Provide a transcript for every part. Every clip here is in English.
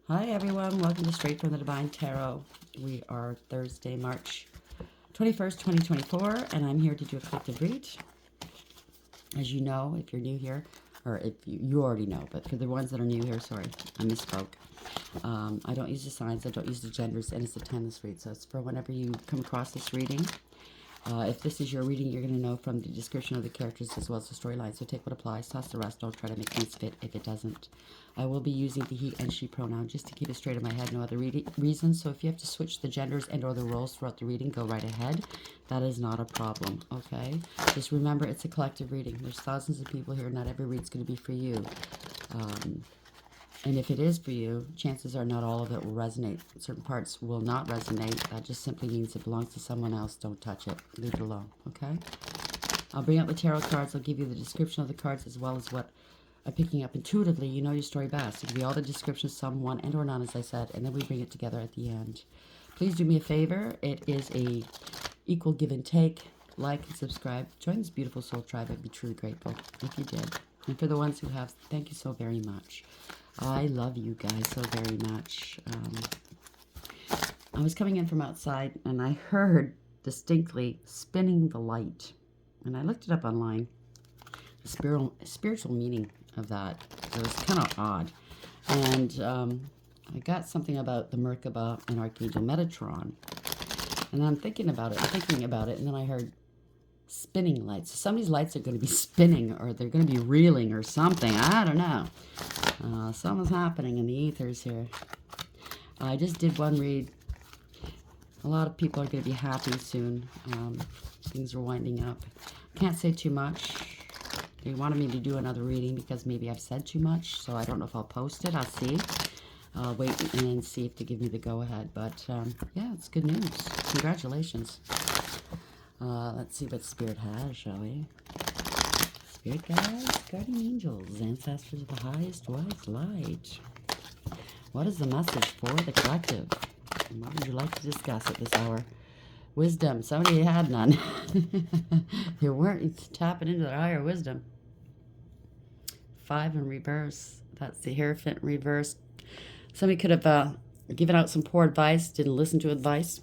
Hi everyone, welcome to Straight from the Divine Tarot. We are Thursday, March 21st, 2024, and I'm here to do a collective read. As you know, if you're new here, or if you already know, but for the ones that are new here, sorry, I misspoke. I don't use the signs, I don't use the genders, and it's a timeless read, so it's for whenever you come across this reading. If this is your reading, you're going to know from the description of the characters as well as the storyline. So take what applies, toss the rest. Don't try to make things fit if it doesn't. I will be using the he and she pronoun just to keep it straight in my head. No other reason. So if you have to switch the genders and or the roles throughout the reading, go right ahead. That is not a problem, okay? Just remember, it's a collective reading. There's thousands of people here. Not every read's going to be for you. And if it is for you, chances are not all of it will resonate. Certain parts will not resonate. That just simply means it belongs to someone else. Don't touch it. Leave it alone, okay? I'll bring up the tarot cards. I'll give you the description of the cards as well as what I'm picking up intuitively. You know your story best. I'll give you all the descriptions, some, one, and or none, as I said, and then we bring it together at the end. Please do me a favor. It is a equal give and take. Like and subscribe. Join this beautiful soul tribe. I'd be truly grateful if you did. And for the ones who have, thank you so very much. I love you guys so very much. I was coming in from outside and I heard distinctly spinning the light. And I looked it up online. The spiritual meaning of that. It was kind of odd. And I got something about the Merkaba and Archangel Metatron. And I'm thinking about it, and then I heard spinning lights. So somebody's lights are going to be spinning, or they're going to be reeling or something. I don't know. Something's happening in the ethers here. I just did one read. A lot of people are going to be happy soon. Things are winding up. Can't say too much. They wanted me to do another reading because maybe I've said too much, so I don't know if I'll post it. I'll see. I'll wait and see if they give me the go-ahead. But, yeah, it's good news. Congratulations. Let's see what Spirit has, shall we? Spirit guides, guardian angels, ancestors of the highest wise light. What is the message for the collective? And what would you like to discuss at this hour? Wisdom. Somebody had none. They weren't tapping into their higher wisdom. 5 in reverse. That's the Hierophant reverse. Somebody could have given out some poor advice, didn't listen to advice.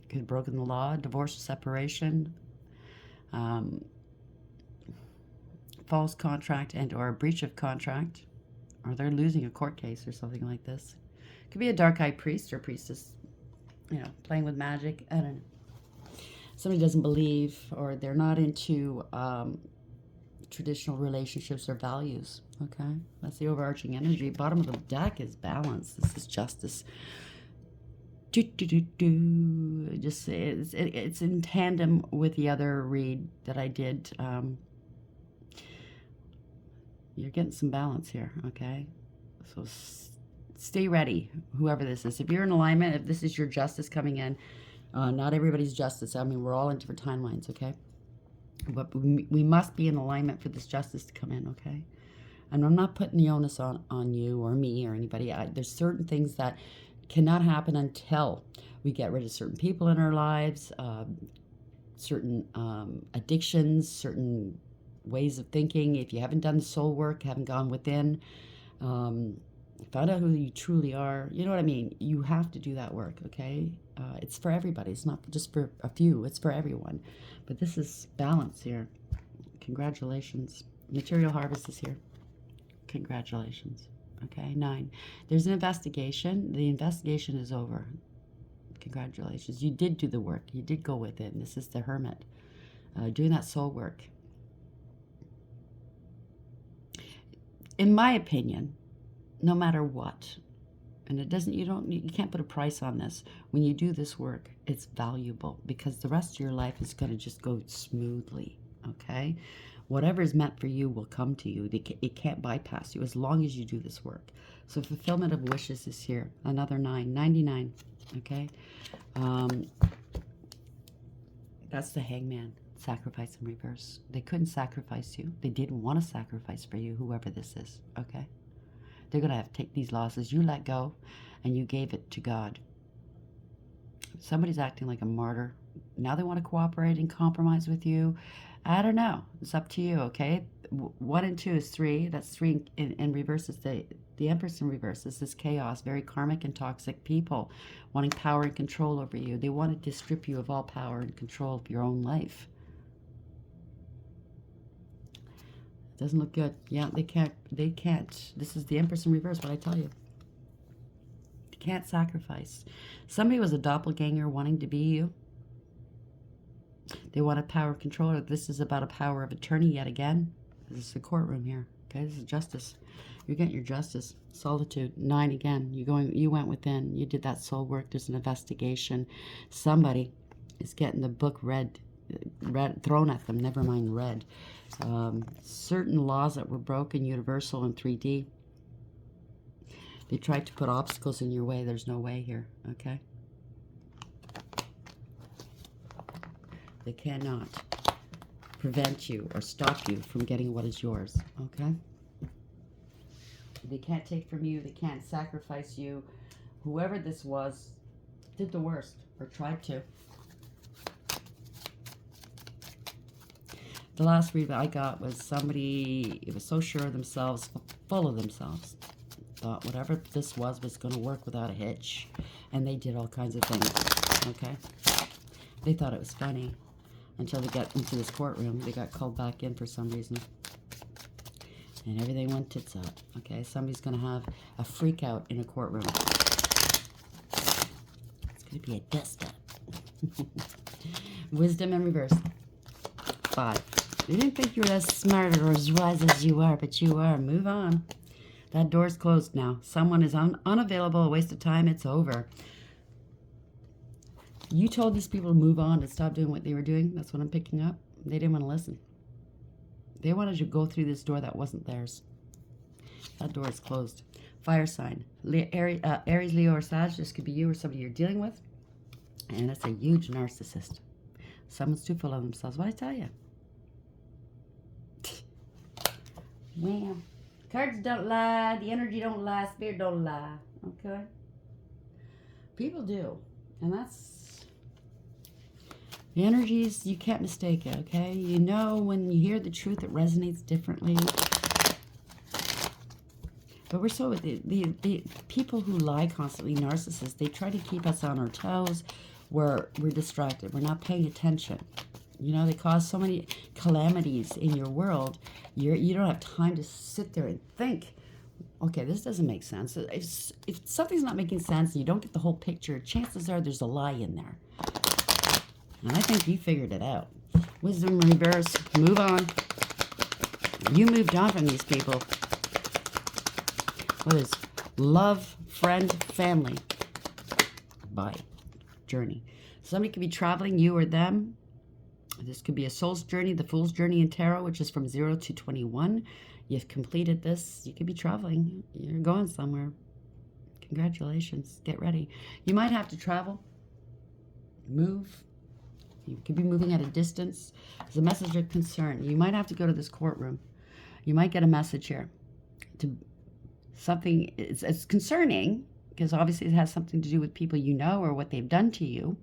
Could have broken the law, divorce or separation, false contract and or a breach of contract, or they're losing a court case or something like this. Could be a dark-eyed priest or priestess, playing with magic. I don't know. Somebody doesn't believe, or they're not into traditional relationships or values. Okay, that's the overarching energy. Bottom of the deck is balance. This is justice. Just it's in tandem with the other read that I did. You're getting some balance here, okay? So stay ready, whoever this is. If you're in alignment, if this is your justice coming in, not everybody's justice. I mean, we're all in different timelines, okay? But we must be in alignment for this justice to come in, okay? And I'm not putting the onus on you or me or anybody. There's certain things that cannot happen until we get rid of certain people in our lives, certain addictions, certain ways of thinking. If you haven't done the soul work, haven't gone within, found out who you truly are, you know what I mean? You have to do that work, okay? It's for everybody. It's not just for a few. It's for everyone. But this is balance here. Congratulations. Material harvest is here. Congratulations. Okay, 9. There's an investigation. The investigation is over. Congratulations. You did do the work. You did go with it. And this is the Hermit. Doing that soul work. In my opinion, no matter what, and you can't put a price on this. When you do this work, it's valuable because the rest of your life is going to just go smoothly, okay? Whatever is meant for you will come to you. It can't bypass you as long as you do this work. So fulfillment of wishes is here. Another 9, 99, okay? That's the Hangman. Sacrifice in reverse. They couldn't sacrifice you. They didn't want to sacrifice for you, whoever this is, okay? They're going to have to take these losses. You let go, and you gave it to God. Somebody's acting like a martyr. Now they want to cooperate and compromise with you. I don't know. It's up to you, okay? 1 and 2 is 3. That's 3 in reverse. Is the Empress in reverse. This is chaos. Very karmic and toxic people wanting power and control over you. They wanted to strip you of all power and control of your own life. Doesn't look good. Yeah, they can't. This is the Empress in reverse, what I tell you. They can't sacrifice. Somebody was a doppelganger wanting to be you. They want a power of control. This is about a power of attorney yet again. This is the courtroom here. Okay, this is justice. You're getting your justice. Solitude. 9 again. You went within. You did that soul work. There's an investigation. Somebody is getting the book read thrown at them. Never mind read. Certain laws that were broken, universal in 3D. They tried to put obstacles in your way. There's no way here. Okay. They cannot prevent you or stop you from getting what is yours, okay? They can't take from you. They can't sacrifice you. Whoever this was did the worst or tried to. The last read I got was somebody, it was so sure of themselves, full of themselves. Thought whatever this was going to work without a hitch. And they did all kinds of things, okay? They thought it was funny. Until they got into this courtroom, they got called back in for some reason. And everything went tits up. Okay, somebody's going to have a freak out in a courtroom. It's going to be a dust up. Wisdom in reverse. 5. You didn't think you were as smart or as wise as you are, but you are. Move on. That door's closed now. Someone is unavailable, a waste of time. It's over. You told these people to move on and stop doing what they were doing. That's what I'm picking up. They didn't want to listen. They wanted you to go through this door that wasn't theirs. That door is closed. Fire sign. Aries, Leo, or Sag. This could be you or somebody you're dealing with. And it's a huge narcissist. Someone's too full of themselves. What I tell you? Well, cards don't lie. The energy don't lie. Spirit don't lie. Okay? People do. And that's... The energies, you can't mistake it, okay? You know when you hear the truth, it resonates differently. But we're so... The people who lie constantly, narcissists, they try to keep us on our toes. We're distracted. We're not paying attention. You know, they cause so many calamities in your world. You don't have time to sit there and think, okay, this doesn't make sense. If something's not making sense and you don't get the whole picture, chances are there's a lie in there. And I think you figured it out. Wisdom reverse. Move on. You moved on from these people. What is love, friend, family? Bye. Journey. Somebody could be traveling, you or them. This could be a soul's journey, the fool's journey in tarot, which is from 0 to 21. You've completed this. You could be traveling. You're going somewhere. Congratulations. Get ready. You might have to travel. Move. You could be moving at a distance. There's a message of concern. You might have to go to this courtroom. You might get a message here. To something, it's concerning, because obviously it has something to do with people you know or what they've done to you.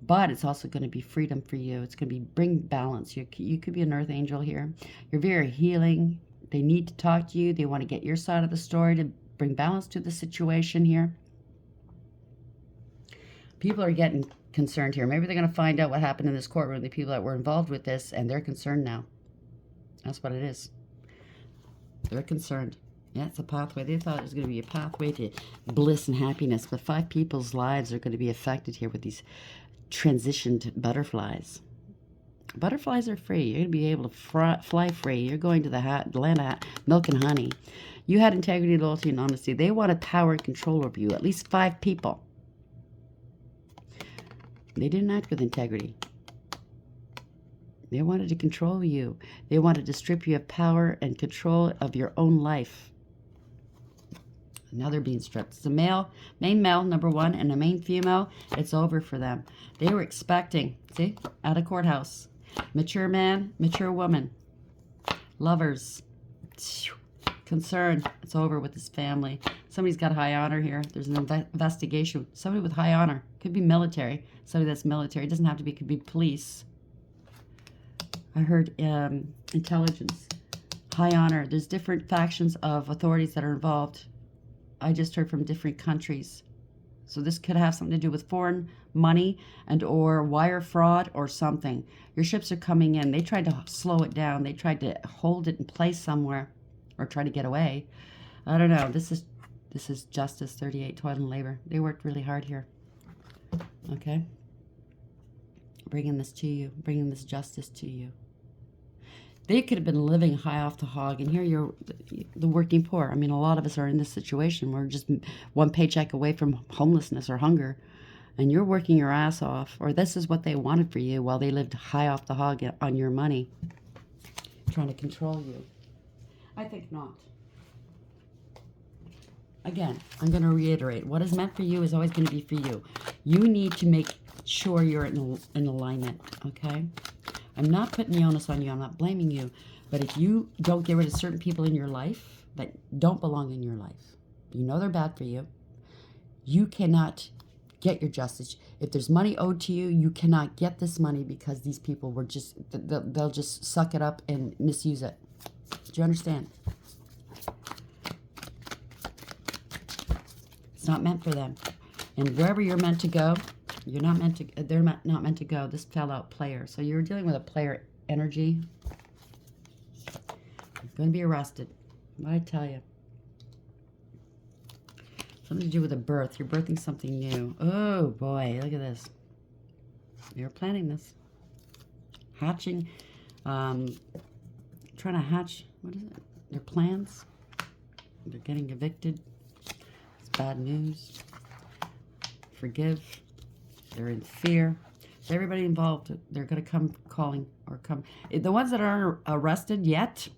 But it's also going to be freedom for you. It's going to be bring balance. You could be an earth angel here. You're very healing. They need to talk to you. They want to get your side of the story to bring balance to the situation here. People are getting concerned here. Maybe they're going to find out what happened in this courtroom, the people that were involved with this, and they're concerned now. That's what it is. They're concerned. Yeah, it's a pathway. They thought it was going to be a pathway to bliss and happiness, but 5 people's lives are going to be affected here with these transitioned butterflies. Butterflies are free. You're going to be able to fly free. You're going to the land of milk and honey. You had integrity, loyalty, and honesty. They wanted power and control over you. At least 5 people. They didn't act with integrity. They wanted to control you. They wanted to strip you of power and control of your own life. Now they're being stripped. It's a main male, number 1, and a main female. It's over for them. They were expecting, see, at a courthouse. Mature man, mature woman. Lovers. Concern. It's over with this family. Somebody's got high honor here. There's an investigation. Somebody with high honor. Could be military. Somebody that's military. It doesn't have to be. It could be police. I heard intelligence. High honor. There's different factions of authorities that are involved. I just heard from different countries. So this could have something to do with foreign money and or wire fraud or something. Your ships are coming in. They tried to slow it down. They tried to hold it in place somewhere or try to get away. I don't know. This is Justice 38, Toil and Labor. They worked really hard here. Okay? Bringing this to you. Bringing this justice to you. They could have been living high off the hog, and here you're the working poor. I mean, a lot of us are in this situation. We're just one paycheck away from homelessness or hunger, and you're working your ass off, or this is what they wanted for you while they lived high off the hog on your money, trying to control you. I think not. Again, I'm going to reiterate, what is meant for you is always going to be for you. You need to make sure you're in alignment, okay? I'm not putting the onus on you. I'm not blaming you. But if you don't get rid of certain people in your life that don't belong in your life, you know they're bad for you, you cannot get your justice. If there's money owed to you, you cannot get this money because these people were just, they'll just suck it up and misuse it. Do you understand? It's not meant for them. And wherever you're meant to go, you're not meant to, they're not meant to go. This fell out player. So you're dealing with a player energy. You're going to be arrested. What I tell you. Something to do with a birth. You're birthing something new. Oh, boy. Look at this. You're planning this. Hatching. Trying to hatch. What is it? Their plans. They're getting evicted. It's bad news. Forgive. They're in fear. So everybody involved, they're going to come calling or come. The ones that aren't arrested yet,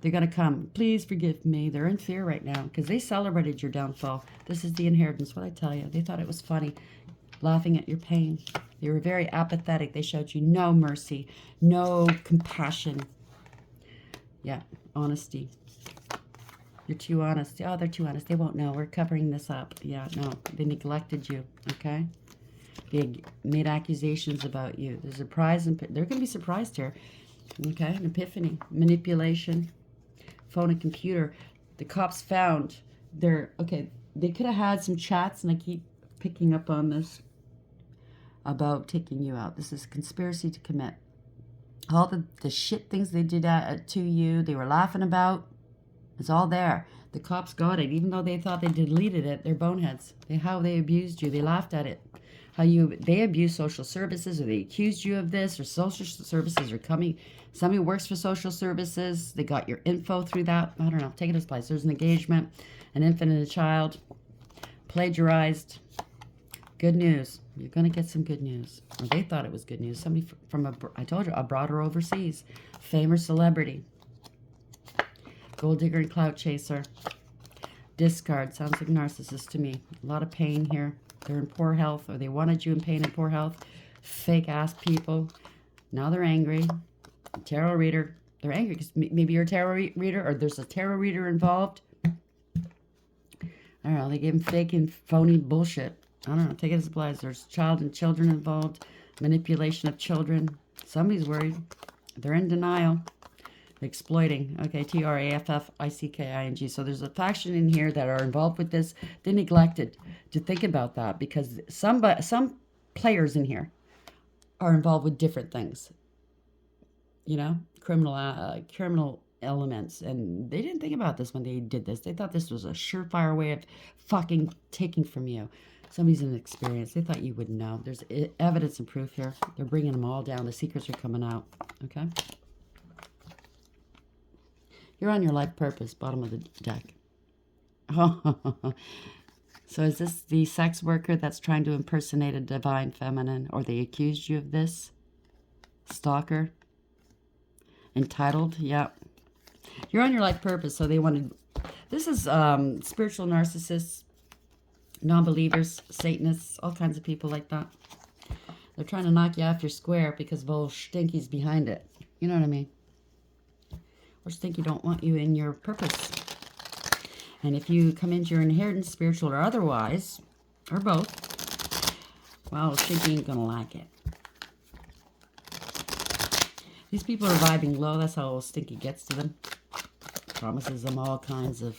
they're going to come. Please forgive me. They're in fear right now because they celebrated your downfall. This is the inheritance, what I tell you. They thought it was funny, laughing at your pain. They were very apathetic. They showed you no mercy, no compassion. Yeah, honesty. You're too honest. Oh, they're too honest. They won't know. We're covering this up. Yeah, no, they neglected you, okay? They made accusations about you. There's a surprise, and they're going to be surprised here. Okay, an epiphany, manipulation, phone and computer. The cops found okay, they could have had some chats, and I keep picking up on this, about taking you out. This is conspiracy to commit. All the shit things they did to you, they were laughing about, it's all there. The cops got it, even though they thought they deleted it. They're boneheads. How they abused you. They laughed at it. They abuse social services, or they accused you of this, or social services are coming. Somebody works for social services. They got your info through that. I don't know. Take it as place. There's an engagement, an infant and a child, plagiarized. Good news. You're going to get some good news. Or they thought it was good news. Somebody from, I told you, abroad or overseas. Fame or celebrity. Gold digger and clout chaser. Discard. Sounds like narcissist to me. A lot of pain here. They're in poor health, or they wanted you in pain and poor health. Fake ass people. Now they're angry. Tarot reader. They're angry because maybe you're a tarot reader, or there's a tarot reader involved. I don't know. They gave them fake and phony bullshit. I don't know. Take it as applies. There's child and children involved. Manipulation of children. Somebody's worried. They're in denial. Exploiting. Okay, TRAFFICKING. So there's a faction in here that are involved with this. They neglected to think about that because some players in here are involved with different things. You know, criminal elements, and they didn't think about this when they did this. They thought this was a surefire way of fucking taking from you. Somebody's inexperienced. They thought you would know. There's evidence and proof here. They're bringing them all down. The secrets are coming out. Okay. You're on your life purpose, bottom of the deck. So is this the sex worker that's trying to impersonate a divine feminine, or they accused you of this? Stalker? Entitled? Yeah. You're on your life purpose, so they wanted... This is spiritual narcissists, non-believers, Satanists, all kinds of people like that. They're trying to knock you off your square because of old stinkies behind it. You know what I mean? Or stinky don't want you in your purpose. And if you come into your inheritance, spiritual or otherwise, or both, well, stinky ain't gonna like it. These people are vibing low. That's how old stinky gets to them. Promises them all kinds of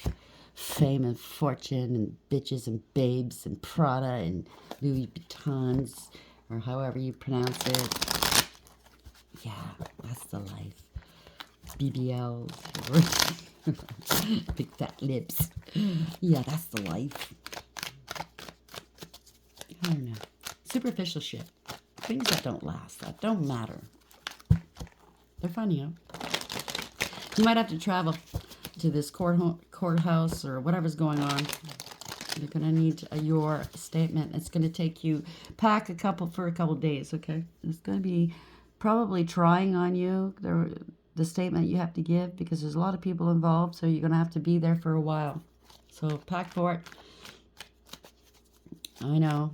fame and fortune and bitches and babes and Prada and Louis Vuittons, or however you pronounce it. Yeah, that's the life. BBLs, big fat lips. Yeah, that's the life. I don't know. Superficial shit. Things that don't last, that don't matter. They're funny, huh? You might have to travel to this courthouse or whatever's going on. You're going to need your statement. It's going to take you, pack for a couple days, okay? It's going to be probably trying on you, the statement you have to give, because there's a lot of people involved, so you're going to have to be there for a while. So pack for it. I know.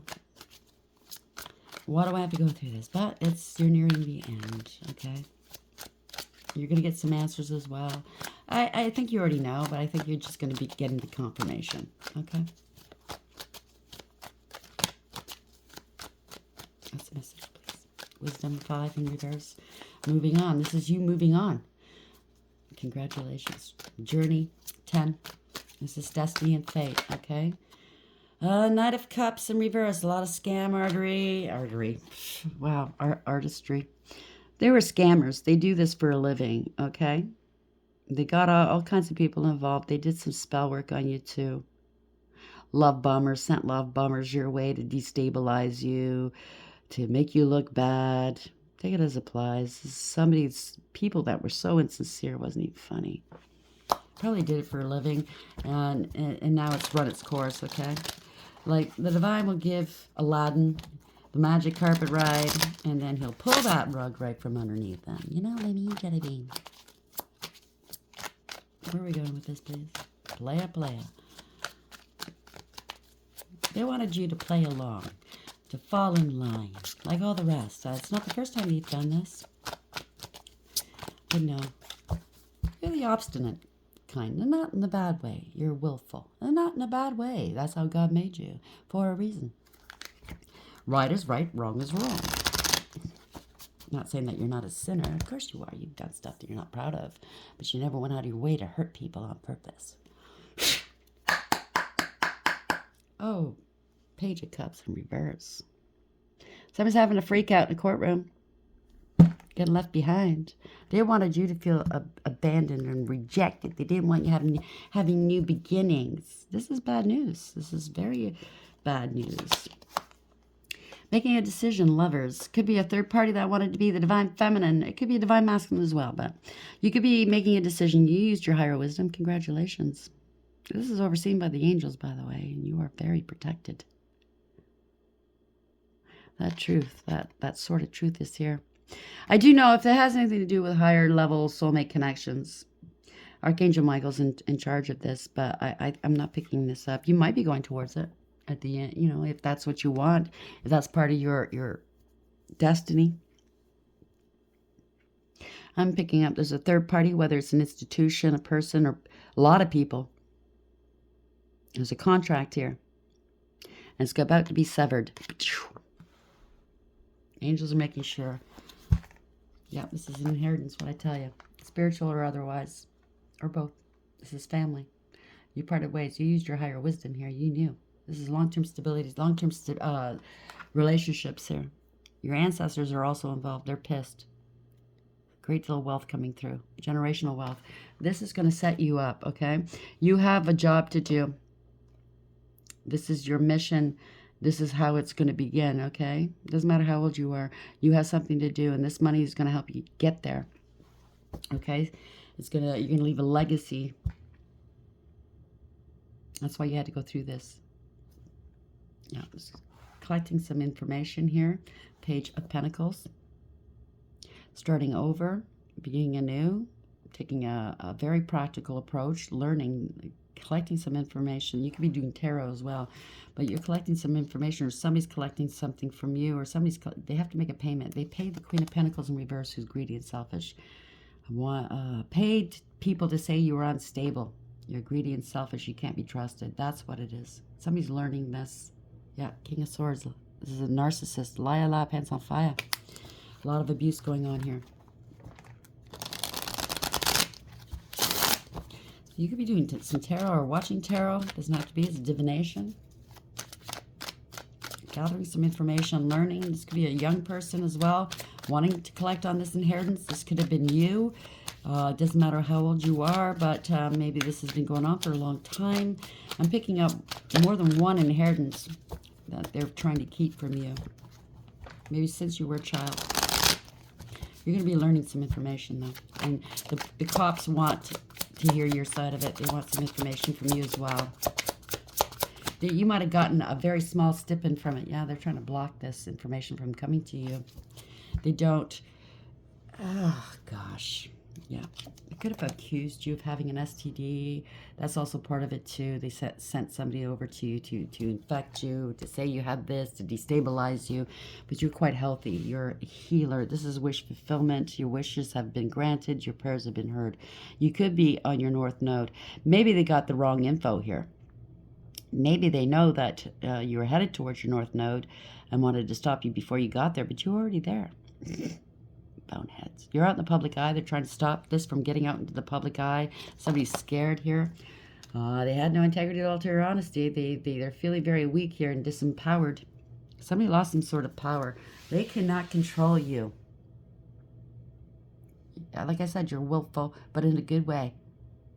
Why do I have to go through this? But you're nearing the end, okay? You're going to get some answers as well. I think you already know, but I think you're just going to be getting the confirmation, okay? That's a message, please. Wisdom 5 in reverse. Moving on. This is you moving on. Congratulations. Journey 10. This is destiny and fate, okay? Knight of Cups in reverse. A lot of scam artery. Wow, artistry. They were scammers. They do this for a living, okay? They got all kinds of people involved. They did some spell work on you, too. Love bombers, sent love bombers your way to destabilize you, to make you look bad. Take it as applies. People that were so insincere, wasn't even funny. Probably did it for a living, and now it's run its course, okay? Like, the divine will give Aladdin the magic carpet ride, and then he'll pull that rug right from underneath them. You know what I mean? Jelly bean. Where are we going with this, please? Playa. They wanted you to play along, to fall in line, like all the rest. It's not the first time you've done this. But no, you're the obstinate kind, and not in the bad way. You're willful, and not in a bad way. That's how God made you, for a reason. Right is right, wrong is wrong. Not saying that you're not a sinner. Of course you are. You've done stuff that you're not proud of, but you never went out of your way to hurt people on purpose. Oh, Page of Cups in reverse. Someone's having a freak out in a courtroom. Getting left behind. They wanted you to feel abandoned and rejected. They didn't want you having new beginnings. This is bad news. This is very bad news. Making a decision, lovers. Could be a third party that wanted to be the divine feminine. It could be a divine masculine as well, but you could be making a decision. You used your higher wisdom. Congratulations. This is overseen by the angels, by the way, and you are very protected. That truth, that sort of truth is here. I do know if it has anything to do with higher level soulmate connections, Archangel Michael's in charge of this, but I'm not picking this up. You might be going towards it at the end, you know, if that's what you want, if that's part of your destiny. I'm picking up there's a third party, whether it's an institution, a person, or a lot of people. There's a contract here, and it's about to be severed. Angels are making sure. Yeah, this is an inheritance, what I tell you. Spiritual or otherwise, or both. This is family. You parted ways. You used your higher wisdom here. You knew. This is long-term stability, long-term relationships here. Your ancestors are also involved. They're pissed. Great deal of wealth coming through. Generational wealth. This is going to set you up, okay? You have a job to do. This is your mission. This is how it's going to begin, okay? Doesn't matter how old you are. You have something to do, and this money is going to help you get there, okay? You're going to leave a legacy. That's why you had to go through this. Yeah, just collecting some information here. Page of Pentacles. Starting over, beginning anew, taking a very practical approach, learning, collecting some information. You could be doing tarot as well, but you're collecting some information, or somebody's collecting something from you, or they have to make a payment. They pay the Queen of Pentacles in reverse, who's greedy and selfish. Paid people to say you are unstable. You're greedy and selfish. You can't be trusted. That's what it is. Somebody's learning this. Yeah, King of Swords. This is a narcissist. Liar, pants on fire. A lot of abuse going on here. You could be doing some tarot or watching tarot. Doesn't have to be. It's divination. Gathering some information, learning. This could be a young person as well, wanting to collect on this inheritance. This could have been you. It doesn't matter how old you are, but maybe this has been going on for a long time. I'm picking up more than one inheritance that they're trying to keep from you. Maybe since you were a child. You're going to be learning some information, though. And the cops want to hear your side of it. They want some information from you as well. You might have gotten a very small stipend from it. Yeah, they're trying to block this information from coming to you. They don't. Oh, gosh. Yeah. They could have accused you of having an STD. That's also part of it, too. They sent somebody over to you to infect you, to say you had this, to destabilize you. But you're quite healthy. You're a healer. This is wish fulfillment. Your wishes have been granted. Your prayers have been heard. You could be on your North Node. Maybe they got the wrong info here. Maybe they know that you were headed towards your North Node and wanted to stop you before you got there, but you were already there. Boneheads. You're out in the public eye. They're trying to stop this from getting out into the public eye. Somebody's scared here. They had no integrity, loyalty, or honesty. They're feeling very weak here and disempowered. Somebody lost some sort of power. They cannot control you. Like I said, you're willful, but in a good way.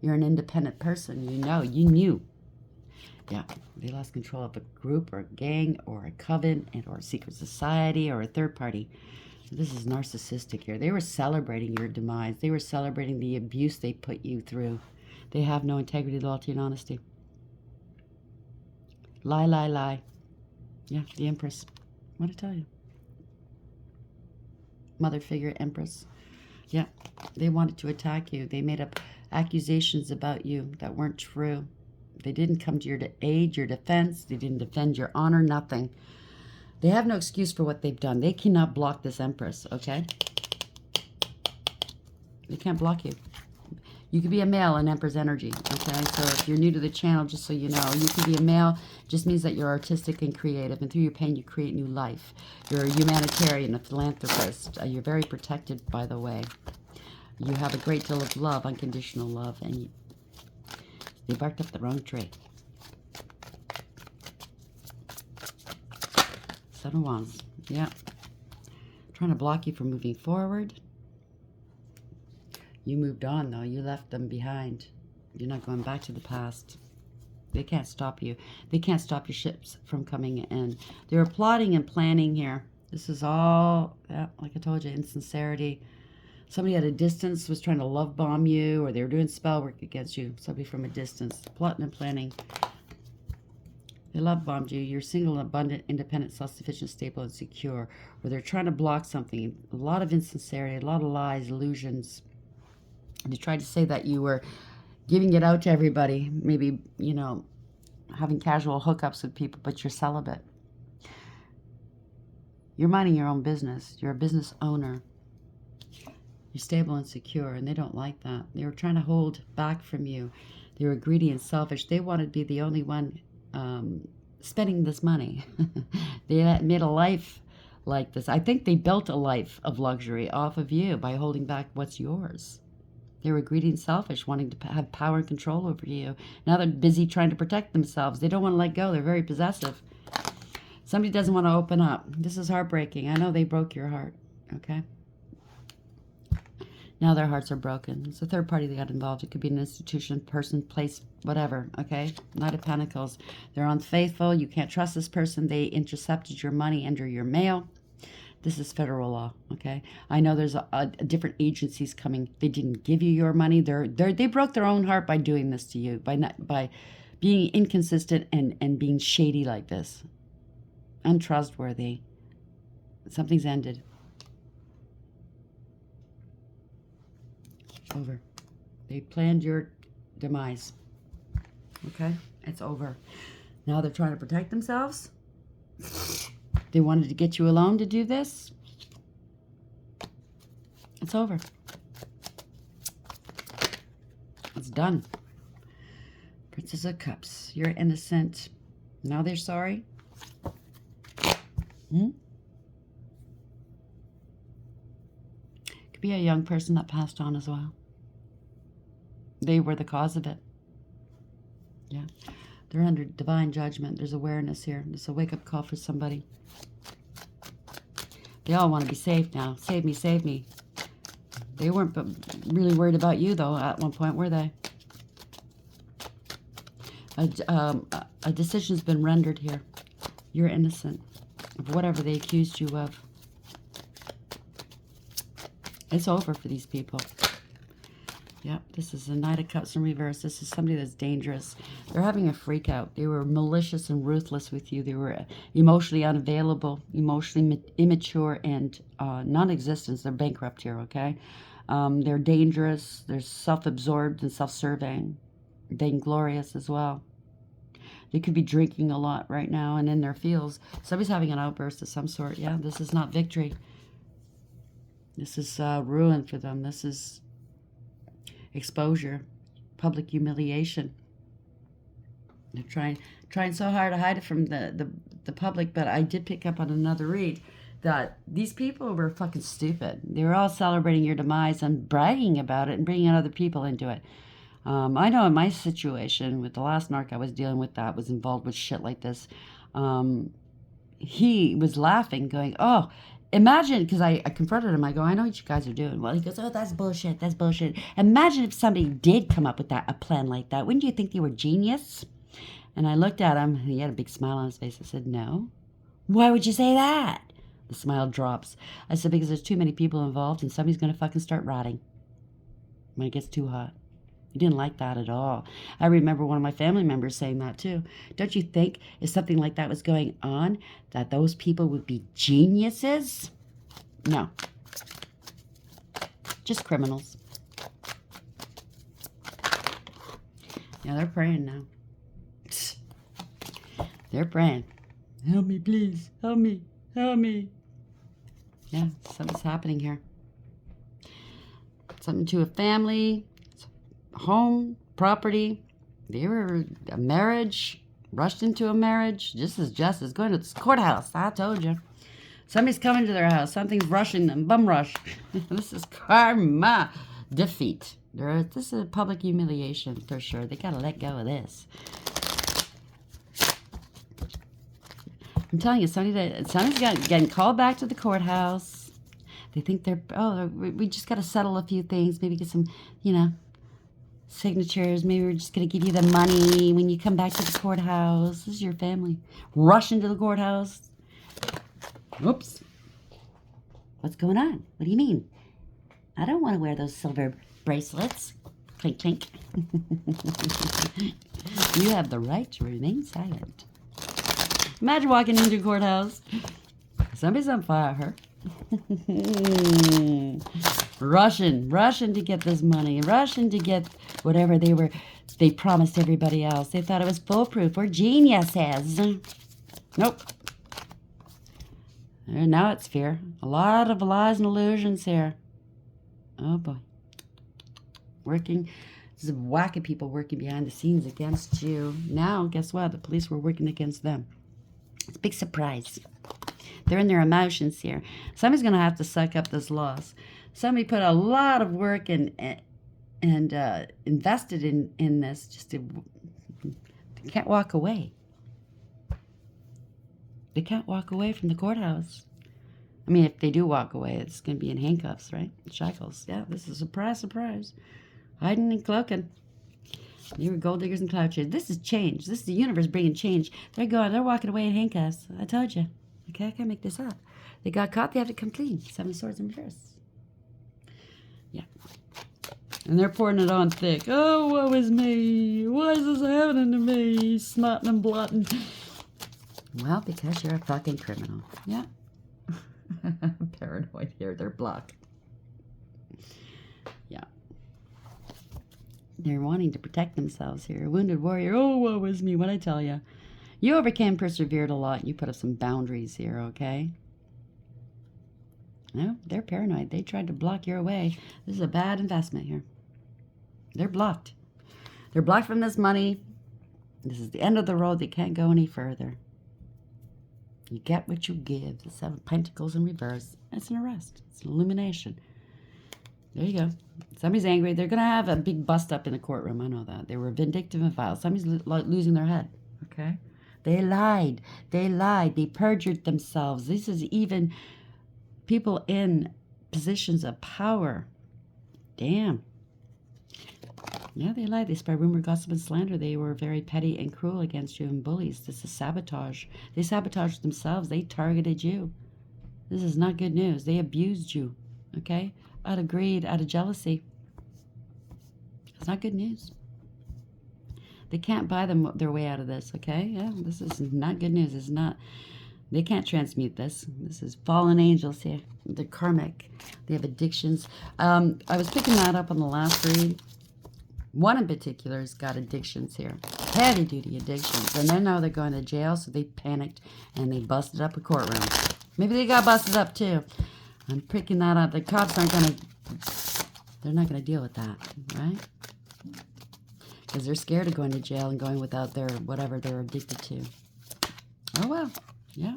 You're an independent person. You knew. Yeah, they lost control of a group or a gang or a coven or a secret society or a third party. This is narcissistic here. They were celebrating your demise. They were celebrating the abuse they put you through. They have no integrity, loyalty, and honesty. Lie, lie, lie. Yeah, the Empress. What did I tell you? Mother figure, Empress. Yeah, they wanted to attack you. They made up accusations about you that weren't true. They didn't come to your aid, your defense. They didn't defend your honor, nothing. They have no excuse for what they've done. They cannot block this Empress, okay? They can't block you. You could be a male in Empress energy, okay? So if you're new to the channel, just so you know, you can be a male. Just means that you're artistic and creative, and through your pain, you create new life. You're a humanitarian, a philanthropist. You're very protected, by the way. You have a great deal of love, unconditional love, and they barked up the wrong tree. Seven of Wands. Yeah. Trying to block you from moving forward. You moved on, though. You left them behind. You're not going back to the past. They can't stop you. They can't stop your ships from coming in. They're plotting and planning here. This is all, yeah, like I told you, insincerity. Somebody at a distance was trying to love bomb you, or they were doing spell work against you. Somebody from a distance. Plotting and planning. They love bombed you. You're single, abundant, independent, self-sufficient, stable, and secure. Or they're trying to block something. A lot of insincerity, a lot of lies, illusions. And they tried to say that you were giving it out to everybody. Maybe, you know, having casual hookups with people, but you're celibate. You're minding your own business. You're a business owner. You're stable and secure, and they don't like that. They were trying to hold back from you. They were greedy and selfish. They wanted to be the only one spending this money. They made a life like this. I think they built a life of luxury off of you by holding back what's yours. They were greedy and selfish, wanting to have power and control over you. Now they're busy trying to protect themselves. They don't want to let go. They're very possessive. Somebody doesn't want to open up. This is heartbreaking. I know they broke your heart, okay? Now their hearts are broken. It's a third party that got involved. It could be an institution, person, place, whatever, okay? Knight of Pentacles. They're unfaithful. You can't trust this person. They intercepted your money under your mail. This is federal law, okay? I know there's a different agencies coming. They didn't give you your money. They broke their own heart by doing this to you, by being inconsistent and being shady like this. Untrustworthy. Something's ended. Over. They planned your demise. Okay? It's over. Now they're trying to protect themselves. They wanted to get you alone to do this. It's over. It's done. Princess of Cups. You're innocent. Now they're sorry. Could be a young person that passed on as well. They were the cause of it. Yeah. They're under divine judgment. There's awareness here. There's a wake-up call for somebody. They all want to be saved now. Save me, save me. They weren't really worried about you, though, at one point, were they? A decision's been rendered here. You're innocent of whatever they accused you of. It's over for these people. Yep, this is a Knight of Cups in reverse. This is somebody that's dangerous. They're having a freak out. They were malicious and ruthless with you. They were emotionally unavailable, emotionally immature, and non-existent. They're bankrupt here, okay? They're dangerous. They're self-absorbed and self-serving. Vainglorious as well. They could be drinking a lot right now and in their feels. Somebody's having an outburst of some sort. Yeah, this is not victory. This is ruin for them. This is exposure, public humiliation. They're trying so hard to hide it from the public, but I did pick up on another read that these people were fucking stupid. They were all celebrating your demise and bragging about it and bringing other people into it. I know in my situation with the last narc I was dealing with that was involved with shit like this, he was laughing, going, oh, imagine, because I confronted him, I go, I know what you guys are doing. Well, he goes, oh, that's bullshit, that's bullshit. Imagine if somebody did come up with a plan like that. Wouldn't you think they were genius? And I looked at him, and he had a big smile on his face. I said, no. Why would you say that? The smile drops. I said, because there's too many people involved, and somebody's going to fucking start rotting when it gets too hot. He didn't like that at all. I remember one of my family members saying that too. Don't you think if something like that was going on, that those people would be geniuses? No. Just criminals. Yeah, they're praying now. They're praying. Help me, please. Help me. Help me. Yeah, something's happening here. Something to a family. Home, property, they were a marriage, rushed into a marriage. This is justice. Going to this courthouse. I told you. Somebody's coming to their house. Something's rushing them. Bum rush. This is karma. Defeat. This is a public humiliation for sure. They got to let go of this. I'm telling you, somebody's getting called back to the courthouse. They think we just got to settle a few things. Maybe get some, signatures. Maybe we're just going to give you the money when you come back to the courthouse. This is your family. Rush into the courthouse. Oops. What's going on? What do you mean? I don't want to wear those silver bracelets. Clink, clink. You have the right to remain silent. Imagine walking into a courthouse. Somebody's on fire. Rushing to get this money, rushing to get whatever they promised everybody else. They thought it was foolproof. We're geniuses. Nope. And now it's fear. A lot of lies and illusions here. Oh boy. This is whacking people working behind the scenes against you. Now, guess what? The police were working against them. It's a big surprise. They're in their emotions here. Somebody's going to have to suck up this loss. Somebody put a lot of work and invested in this. They can't walk away. They can't walk away from the courthouse. I mean, if they do walk away, it's going to be in handcuffs, right? Shackles. Yeah, this is a surprise. Hiding and cloaking. You were gold diggers and cloud chasers. This is change. This is the universe bringing change. They're walking away in handcuffs. I told you. Okay, I can't make this up. They got caught. They have to come clean. 7 swords in reverse. Yeah. And they're pouring it on thick. Oh, woe is me. Why is this happening to me? Snotting and blotting. Well, because you're a fucking criminal. Yeah. Paranoid here. They're blocked. Yeah. They're wanting to protect themselves here. Wounded warrior. Oh, woe is me. What I tell you. You overcame, persevered a lot, and you put up some boundaries here, okay? No, they're paranoid. They tried to block your way. This is a bad investment here. They're blocked. They're blocked from this money. This is the end of the road. They can't go any further. You get what you give. The 7 Pentacles in reverse. It's an arrest. It's an illumination. There you go. Somebody's angry. They're going to have a big bust up in the courtroom. I know that. They were vindictive and vile. Somebody's losing their head. Okay? They lied. They lied. They perjured themselves. This is even people in positions of power. Damn. Yeah, they lied. They spread rumor, gossip, and slander. They were very petty and cruel against you and bullies. This is sabotage. They sabotaged themselves. They targeted you. This is not good news. They abused you. Okay? Out of greed, out of jealousy. It's not good news. They can't buy their way out of this, okay? Yeah, this is not good news. It's not. They can't transmute this. This is fallen angels here. They're karmic. They have addictions. I was picking that up on the last read. One in particular has got addictions here. Heavy-duty addictions. And then now they're going to jail, so they panicked and they busted up a courtroom. Maybe they got busted up too. I'm picking that up. The cops aren't going to... They're not going to deal with that, right? Because they're scared of going to jail and going without their whatever they're addicted to. Oh, well. Yeah.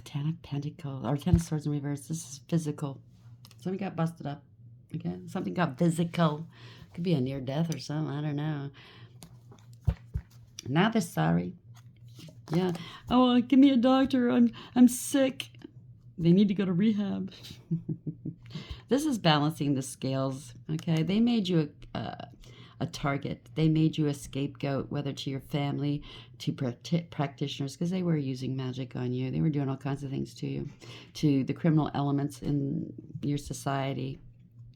Ten of Pentacles. Or Ten of Swords in reverse. This is physical. Something got busted up. Okay? Something got physical. Could be a near death or something. I don't know. Now they're sorry. Yeah. Oh, give me a doctor. I'm sick. They need to go to rehab. This is balancing the scales. Okay? They made you a target. They made you a scapegoat, whether to your family, to practitioners, because they were using magic on you. They were doing all kinds of things to you, to the criminal elements in your society.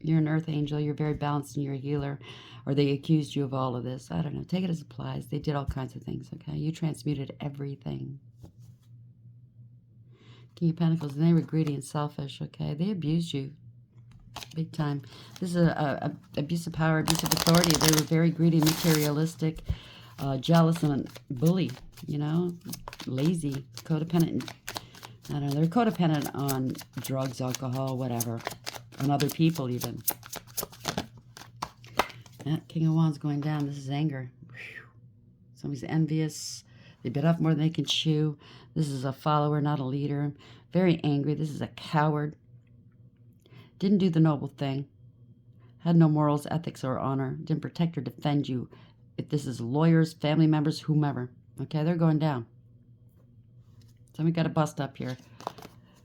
You're an earth angel. You're very balanced and you're a healer. Or they accused you of all of this. I don't know. Take it as applies. They did all kinds of things, okay? You transmuted everything. King of Pentacles, and they were greedy and selfish, okay? They abused you. Big time. This is a abuse of power, abuse of authority. They were very greedy, materialistic, jealous, and bully, you know, lazy, codependent. I don't know. They're codependent on drugs, alcohol, whatever, on other people even. Yeah, King of Wands going down. This is anger. Whew. Somebody's envious. They bit off more than they can chew. This is a follower, not a leader. Very angry. This is a coward. Didn't do the noble thing. Had no morals, ethics, or honor. Didn't protect or defend you. If this is lawyers, family members, whomever. Okay, they're going down. Somebody got a bust up here.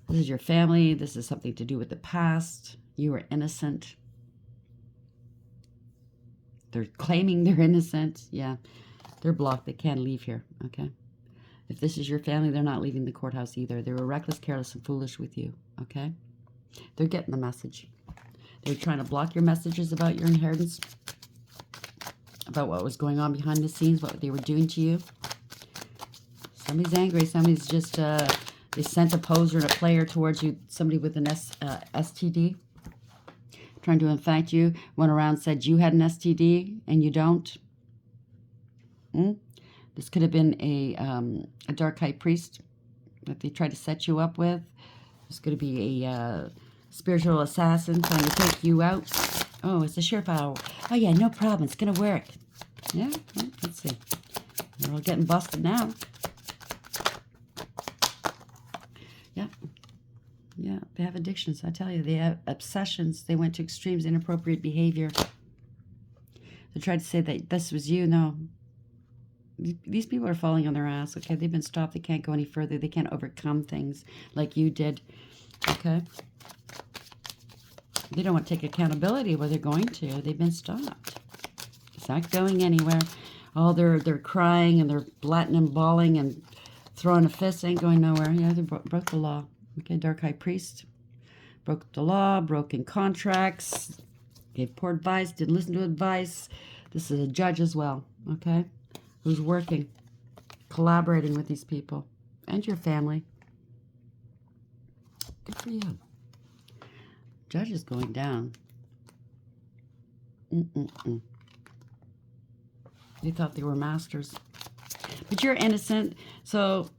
This is your family. This is something to do with the past. You were innocent. They're claiming they're innocent. Yeah, they're blocked. They can't leave here. Okay. If this is your family, they're not leaving the courthouse either. They were reckless, careless, and foolish with you. Okay. They're getting the message. They're trying to block your messages about your inheritance, about what was going on behind the scenes, what they were doing to you. Somebody's angry. Somebody's just, they sent a poser and a player towards you, somebody with an STD, trying to infect you, went around said you had an STD and you don't. This could have been a dark high priest that they tried to set you up with. It's going to be a spiritual assassin trying to take you out. Oh, it's a surefire. Oh, yeah, no problem. It's going to work. Yeah, well, let's see. They're all getting busted now. Yeah. Yeah, they have addictions. I tell you, they have obsessions. They went to extremes, inappropriate behavior. They tried to say that this was you. No. These people are falling on their ass, okay? They've been stopped. They can't go any further. They can't overcome things like you did, okay? They don't want to take accountability. Well, they're going to. They've been stopped. It's not going anywhere. Oh, they're crying and they're blatting and bawling and throwing a fist. Ain't going nowhere. Yeah, they broke the law. Okay, Dark High Priest. Broke the law, broken contracts, gave poor advice, didn't listen to advice. This is a judge as well, okay? Who's working, collaborating with these people and your family. Good for you. Judge is going down. They thought they were masters. But you're innocent, so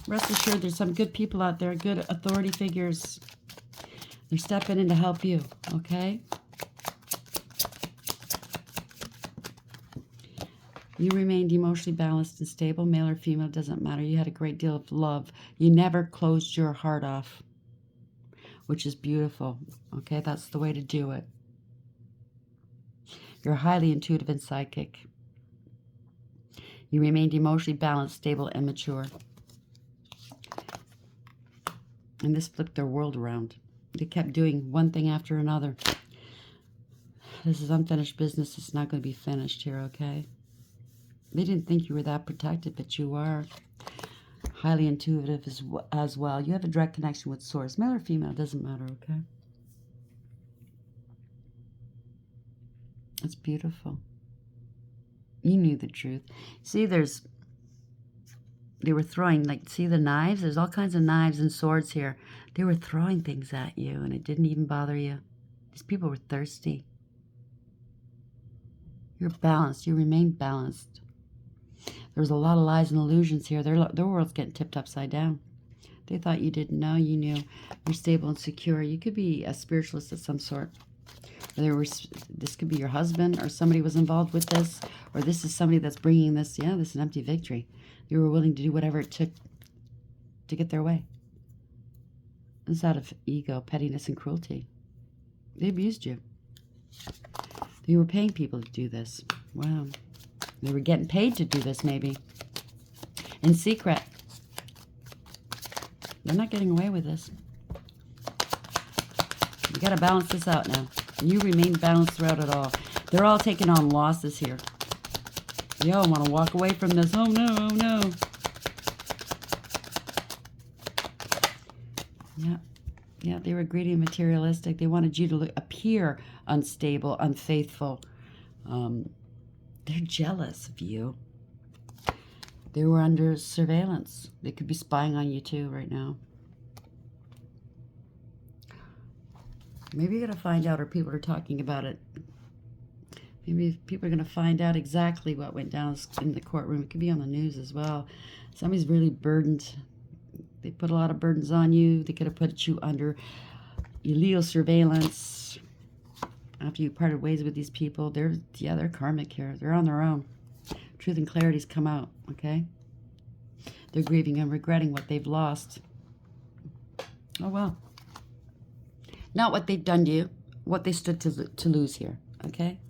rest assured there's some good people out there, good authority figures. They're stepping in to help you, okay? You remained emotionally balanced and stable, male or female, doesn't matter. You had a great deal of love. You never closed your heart off. which is beautiful. Okay, that's the way to do it. You're highly intuitive and psychic. You remained emotionally balanced, stable, and mature. And this flipped their world around. They kept doing one thing after another. This is unfinished business. It's not going to be finished here, okay? They didn't think you were that protected, but you are. Highly intuitive as well. You have a direct connection with Source. Male or female, doesn't matter, okay? It's beautiful. You knew the truth. See, they were throwing, like, see the knives? There's all kinds of knives and swords here. They were throwing things at you, and it didn't even bother you. These people were thirsty. You're balanced. You remained balanced. There was a lot of lies and illusions here. Their world's getting tipped upside down. They thought you didn't know. You knew. You're stable and secure. You could be a spiritualist of some sort. This could be your husband, or somebody was involved with this, or this is somebody that's bringing this. Yeah, this is an empty victory. You were willing to do whatever it took to get their way. It's out of ego, pettiness, and cruelty. They abused you. You were paying people to do this. Wow. They were getting paid to do this, maybe. In secret. They're not getting away with this. You got to balance this out now. You remain balanced throughout it all. They're all taking on losses here. They all want to walk away from this. Oh, no, oh, no. Yeah, they were greedy and materialistic. They wanted you to appear unstable, unfaithful. They're jealous of you. They were under surveillance. They could be spying on you too right now. Maybe you're going to find out, or people are talking about it. Maybe people are going to find out exactly what went down in the courtroom. It could be on the news as well. Somebody's really burdened. They put a lot of burdens on you. They could have put you under illegal surveillance after you parted ways with these people. They're karmic here. They're on their own. Truth and clarity's come out, okay? They're grieving and regretting what they've lost. Oh, well. Not what they've done to you, what they stood to lose here, okay?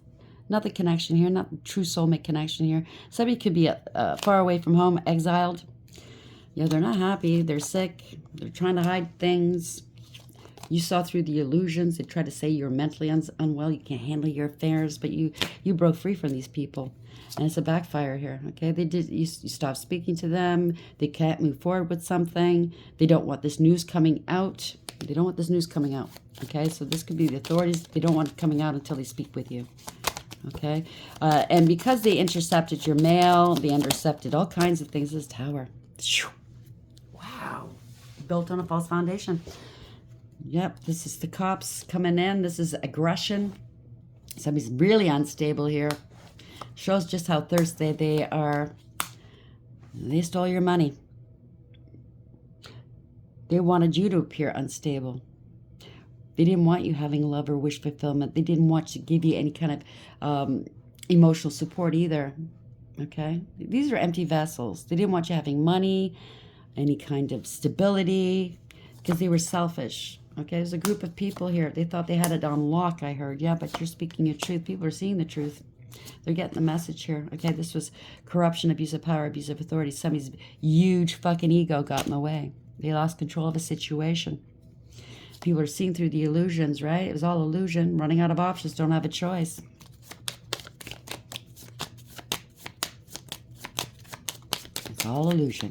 Not the connection here, not the true soulmate connection here. Somebody could be far away from home, exiled. Yeah, they're not happy. They're sick. They're trying to hide things. You saw through the illusions. They tried to say you're mentally unwell. You can't handle your affairs, but you broke free from these people. And it's a backfire here, okay? You stopped speaking to them. They can't move forward with something. They don't want this news coming out. They don't want this news coming out, okay? So this could be the authorities. They don't want it coming out until they speak with you, okay? And because they intercepted your mail, they intercepted all kinds of things. This tower, wow, built on a false foundation. Yep, this is the cops coming in. This is aggression. Somebody's really unstable here. Shows just how thirsty they are. They stole your money. They wanted you to appear unstable. They didn't want you having love or wish fulfillment. They didn't want to give you any kind of emotional support either. Okay? These are empty vessels. They didn't want you having money, any kind of stability, because they were selfish. Okay? There's a group of people here. They thought they had it on lock, I heard. Yeah, but you're speaking your truth. People are seeing the truth. They're getting the message here. Okay, this was corruption, abuse of power, abuse of authority. Somebody's huge fucking ego got in the way. They lost control of a situation. People are seeing through the illusions, right? It was all illusion. Running out of options, don't have a choice. It's all illusion.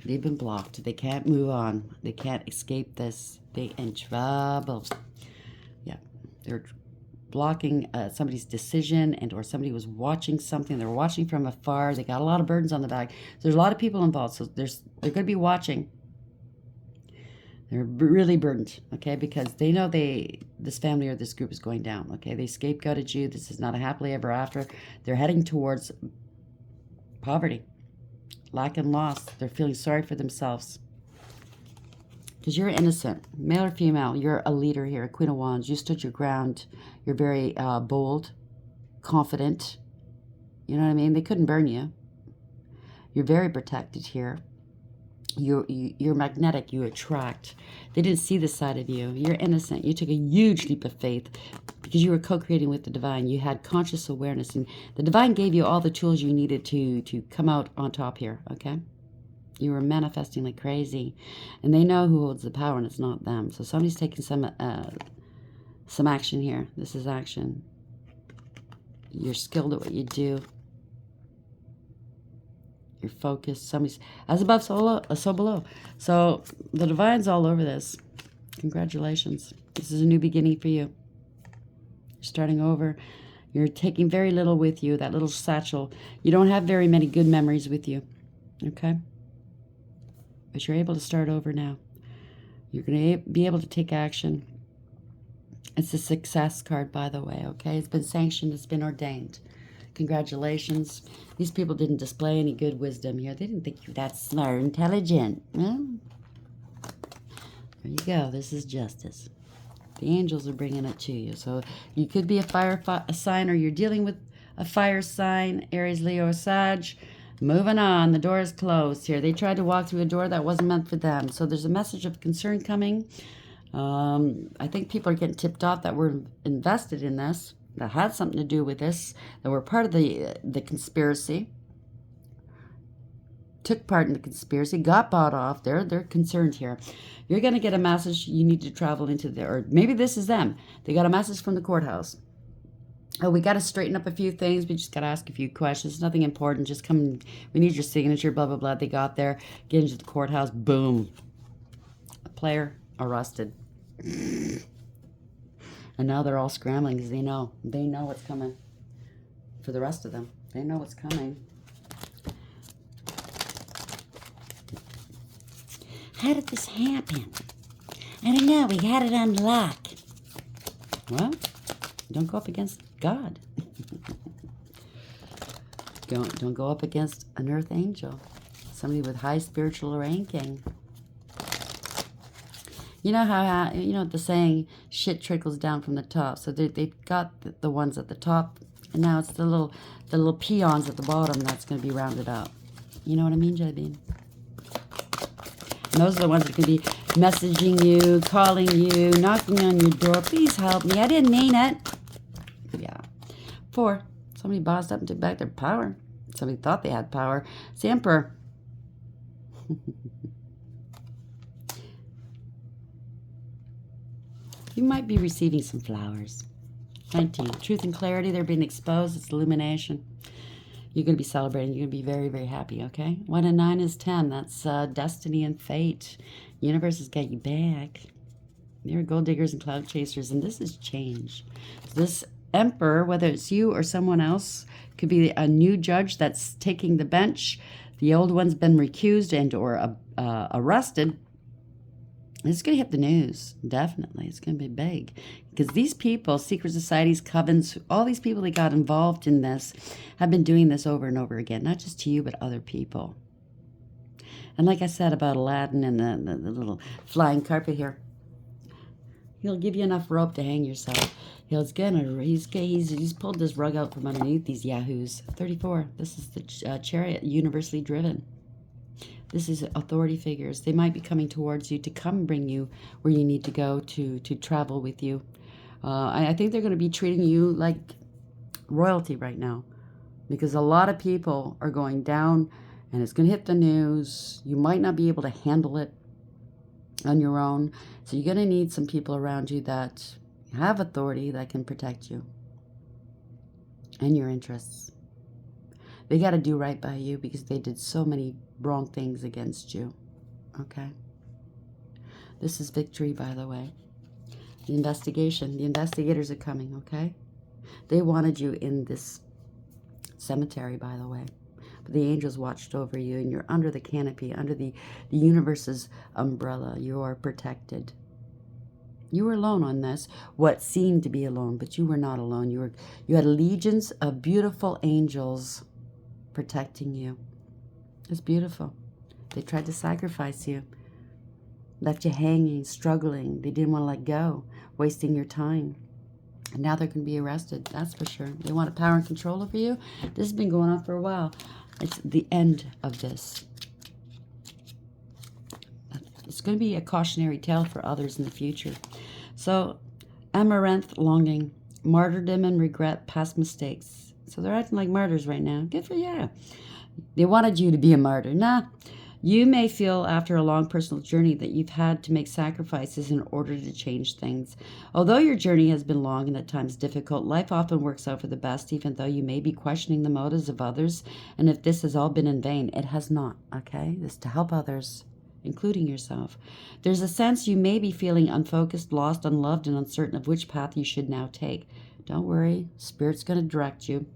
They've been blocked. They can't move on. They can't escape this. They're in trouble. Yeah, they're blocking somebody's decision, and or somebody was watching something. They're watching from afar. They got a lot of burdens on the back. There's a lot of people involved, so they're going to be watching. They're really burdened, okay, because they know this family or this group is going down, okay? They scapegoated you. This is not a happily ever after. They're heading towards poverty, lack and loss. They're feeling sorry for themselves. Because you're innocent, male or female, you're a leader here, a Queen of Wands. You stood your ground. You're very bold, confident. You know what I mean? They couldn't burn you. You're very protected here. You're magnetic. You attract. They didn't see this side of you. You're innocent. You took a huge leap of faith because you were co-creating with the divine. You had conscious awareness, and the divine gave you all the tools you needed to come out on top here. Okay, you were manifesting like crazy, and they know who holds the power, and it's not them. So somebody's taking some action here. This is action. You're skilled at what you do. You're focused. Somebody's as above, so below. So the divine's all over this. Congratulations. This is a new beginning for you. You're starting over. You're taking very little with you, that little satchel. You don't have very many good memories with you. Okay? But you're able to start over now. You're going to be able to take action. It's a success card, by the way, okay? It's been sanctioned. It's been ordained. Congratulations. These people didn't display any good wisdom here. They didn't think you were that smart or intelligent. Well, there you go. This is justice. The angels are bringing it to you. So you could be a fire sign, or you're dealing with a fire sign, Aries, Leo, Sag. Moving on. The door is closed here. They tried to walk through a door that wasn't meant for them. So there's a message of concern coming. I think people are getting tipped off that we're invested in this, that had something to do with this, that were part of the conspiracy, took part in the conspiracy, got bought off. They're concerned here. You're going to get a message. You need to travel into there, or maybe this is them. They got a message from the courthouse. Oh, we got to straighten up a few things. We just got to ask a few questions. Nothing important. Just come. We need your signature. Blah blah blah. They got there. Get into the courthouse. Boom. A player arrested. And now they're all scrambling because they know what's coming. For the rest of them, they know what's coming. How did this happen? I don't know. We had it on lock. Well, don't go up against God. Don't go up against an earth angel, somebody with high spiritual ranking. You know how the saying, shit trickles down from the top. So they've got the ones at the top, and now it's the little peons at the bottom that's going to be rounded up. You know what I mean, Jelly Bean? And those are the ones that can be messaging you, calling you, knocking on your door. Please help me. I didn't mean it. Yeah. 4. Somebody bossed up and took back their power. Somebody thought they had power. It's the Emperor. You might be receiving some flowers. 19. Truth and clarity. They're being exposed. It's illumination. You're going to be celebrating. You're going to be very, very happy, okay? 1 and 9 is 10. That's destiny and fate. Universe has got you back. You're gold diggers and cloud chasers, and this is change. This Emperor, whether it's you or someone else, could be a new judge that's taking the bench. The old one's been recused and or arrested. It's going to hit the news, definitely. It's going to be big. Because these people, secret societies, covens, all these people that got involved in this have been doing this over and over again. Not just to you, but other people. And like I said about Aladdin and the little flying carpet here, he'll give you enough rope to hang yourself. He's pulled this rug out from underneath these yahoos. 34. This is the chariot, universally driven. This is authority figures. They might be coming towards you to come bring you where you need to go to travel with you. I think they're going to be treating you like royalty right now, because a lot of people are going down and it's going to hit the news. You might not be able to handle it on your own. So you're going to need some people around you that have authority that can protect you and your interests. They got to do right by you because they did so many wrong things against you. Okay? This is victory, by the way. The investigation. The investigators are coming, okay? They wanted you in this cemetery, by the way. But the angels watched over you, and you're under the canopy, under the universe's umbrella. You are protected. You were alone on this, what seemed to be alone, but you were not alone. You had legions of beautiful angels protecting you. It's beautiful. They tried to sacrifice you, left you hanging, struggling. They didn't want to let go, wasting your time. And now they're going to be arrested, that's for sure. They want power and control over you. This has been going on for a while. It's the end of this. It's going to be a cautionary tale for others in the future. So, amaranth longing, martyrdom and regret, past mistakes. So they're acting like martyrs right now. Good for you. They wanted you to be a martyr. Nah. You may feel after a long personal journey that you've had to make sacrifices in order to change things. Although your journey has been long and at times difficult, life often works out for the best, even though you may be questioning the motives of others. And if this has all been in vain, it has not, okay? This is to help others, including yourself. There's a sense you may be feeling unfocused, lost, unloved, and uncertain of which path you should now take. Don't worry, Spirit's going to direct you.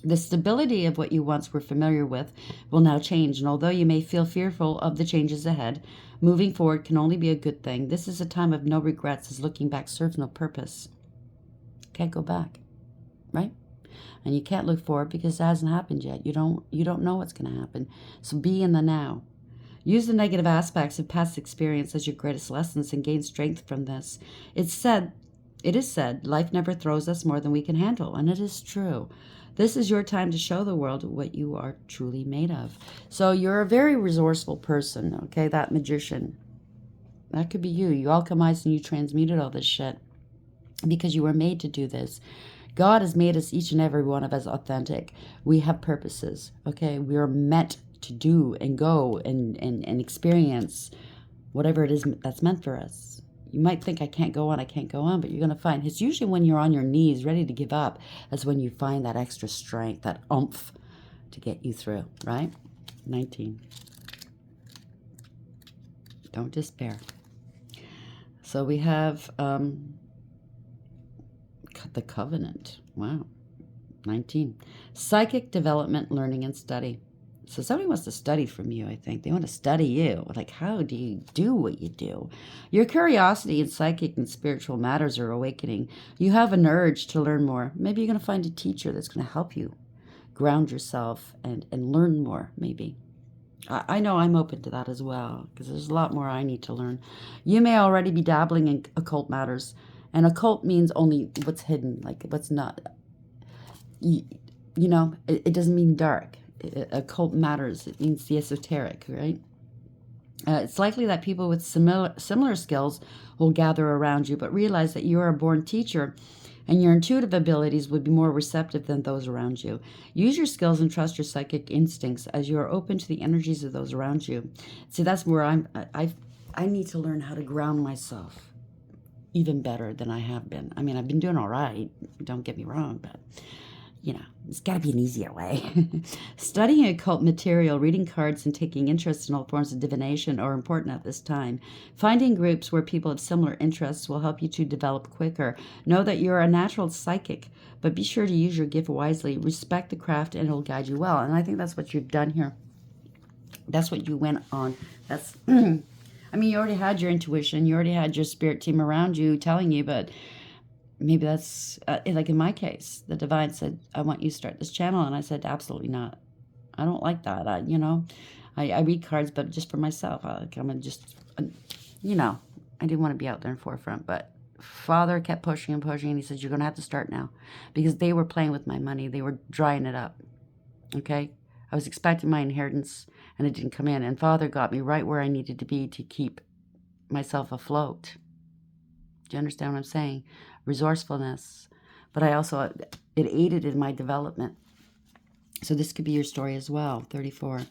The stability of what you once were familiar with will now change, and although you may feel fearful of the changes ahead, moving forward can only be a good thing. This is a time of no regrets, as looking back serves no purpose. Can't go back, right? And you can't look forward because it hasn't happened yet. You don't know what's going to happen. So be in the now. Use the negative aspects of past experience as your greatest lessons and gain strength from this. It is said, life never throws us more than we can handle, and it is true. This is your time to show the world what you are truly made of. So you're a very resourceful person, okay? That magician. That could be you. You alchemized and you transmuted all this shit because you were made to do this. God has made us, each and every one of us, authentic. We have purposes, okay? We are meant to do and go and experience whatever it is that's meant for us. You might think I can't go on, but you're going to find it's usually when you're on your knees ready to give up, that's when you find that extra strength, that oomph to get you through, right? 19. Don't despair. So we have the covenant. Wow. 19. Psychic development, learning, and study. So somebody wants to study from you, I think. They want to study you. Like, how do you do what you do? Your curiosity in psychic and spiritual matters are awakening. You have an urge to learn more. Maybe you're going to find a teacher that's going to help you ground yourself and learn more, maybe. I know I'm open to that as well, because there's a lot more I need to learn. You may already be dabbling in occult matters. And occult means only what's hidden, like what's not. You know, it doesn't mean dark. Occult matters. It means the esoteric, right? It's likely that people with similar skills will gather around you, but realize that you are a born teacher and your intuitive abilities would be more receptive than those around you. Use your skills and trust your psychic instincts as you are open to the energies of those around you. See, that's where I need to learn how to ground myself even better than I have been. I mean, I've been doing all right, don't get me wrong, but you know, there's got to be an easier way. Studying occult material, reading cards, and taking interest in all forms of divination are important at this time. Finding groups where people have similar interests will help you to develop quicker. Know that you're a natural psychic, but be sure to use your gift wisely. Respect the craft, and it'll guide you well. And I think that's what you've done here. That's what you went on. That's, I mean, you already had your intuition. You already had your spirit team around you telling you, but maybe that's, like in my case, the divine said, I want you to start this channel. And I said, absolutely not. I don't like that. I read cards, but just for myself. I'm just, I didn't want to be out there in forefront. But Father kept pushing and pushing. And he said, you're going to have to start now. Because they were playing with my money. They were drying it up. Okay? I was expecting my inheritance, and it didn't come in. And Father got me right where I needed to be to keep myself afloat. Do you understand what I'm saying? Resourcefulness. But I also, it aided in my development. So this could be your story as well. 34.